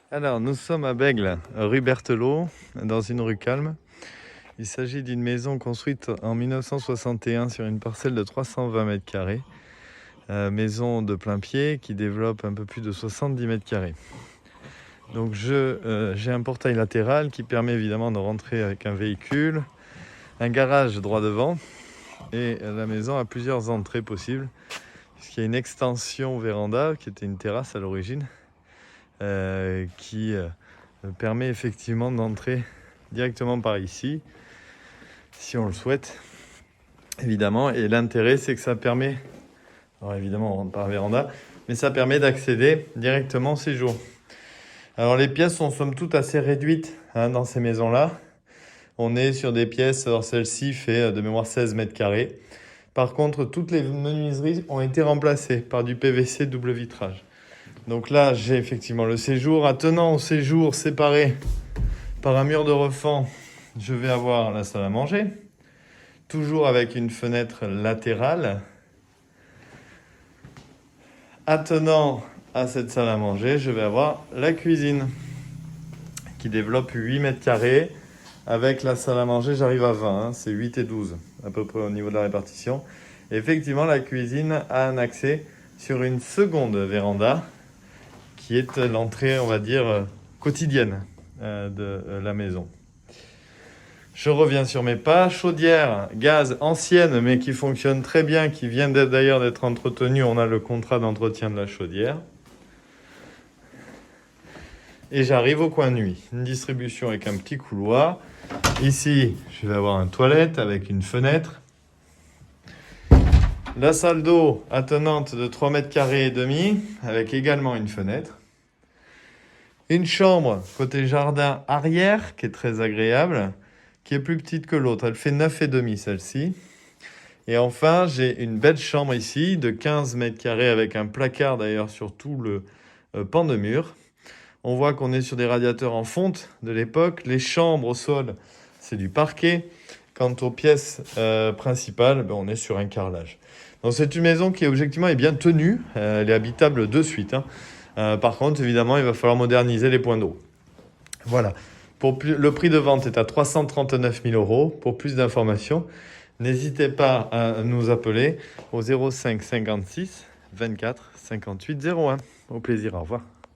Alors, nous sommes à Bègles, rue Berthelot, dans une rue calme. Il s'agit d'une maison construite en 1961 sur une parcelle de 320 mètres carrés. Maison de plein pied qui développe un peu plus de 70 mètres carrés. Donc j'ai un portail latéral qui permet évidemment de rentrer avec un véhicule, un garage droit devant, et la maison a plusieurs entrées possibles, puisqu'il y a une extension véranda qui était une terrasse à l'origine, qui permet effectivement d'entrer directement par ici, si on le souhaite, évidemment. Et l'intérêt, c'est que ça permet, alors évidemment on rentre par la véranda, mais ça permet d'accéder directement au séjour. Alors les pièces sont somme toute assez réduites dans ces maisons-là. On est sur des pièces, alors celle-ci fait de mémoire 16 mètres carrés. Par contre, toutes les menuiseries ont été remplacées par du PVC double vitrage. Donc là, j'ai effectivement le séjour. Attenant au séjour séparé par un mur de refend, je vais avoir la salle à manger. Toujours avec une fenêtre latérale. Attenant à cette salle à manger, je vais avoir la cuisine qui développe 8 mètres carrés. Avec la salle à manger, j'arrive à 20. C'est 8 et 12 à peu près au niveau de la répartition. Et effectivement, la cuisine a un accès sur une seconde véranda qui est l'entrée, on va dire, quotidienne de la maison. Je reviens sur mes pas. Chaudière, gaz ancienne, mais qui fonctionne très bien, qui vient d'ailleurs d'être entretenue. On a le contrat d'entretien de la chaudière. Et j'arrive au coin nuit. Une distribution avec un petit couloir. Ici, je vais avoir une toilette avec une fenêtre. La salle d'eau attenante de 3 mètres carrés et demi, avec également une fenêtre. Une chambre côté jardin arrière, qui est très agréable, qui est plus petite que l'autre. Elle fait 9,5 celle-ci. Et enfin, j'ai une belle chambre ici, de 15 mètres carrés, avec un placard d'ailleurs sur tout le pan de mur. On voit qu'on est sur des radiateurs en fonte de l'époque. Les chambres au sol, c'est du parquet. Quant aux pièces principales, on est sur un carrelage. Donc c'est une maison qui objectivement est bien tenue. Elle est habitable de suite. Par contre, évidemment, il va falloir moderniser les points d'eau. Voilà. Le prix de vente est à 339 000 €. Pour plus d'informations, n'hésitez pas à nous appeler au 05 56 24 58 01. Au plaisir, au revoir.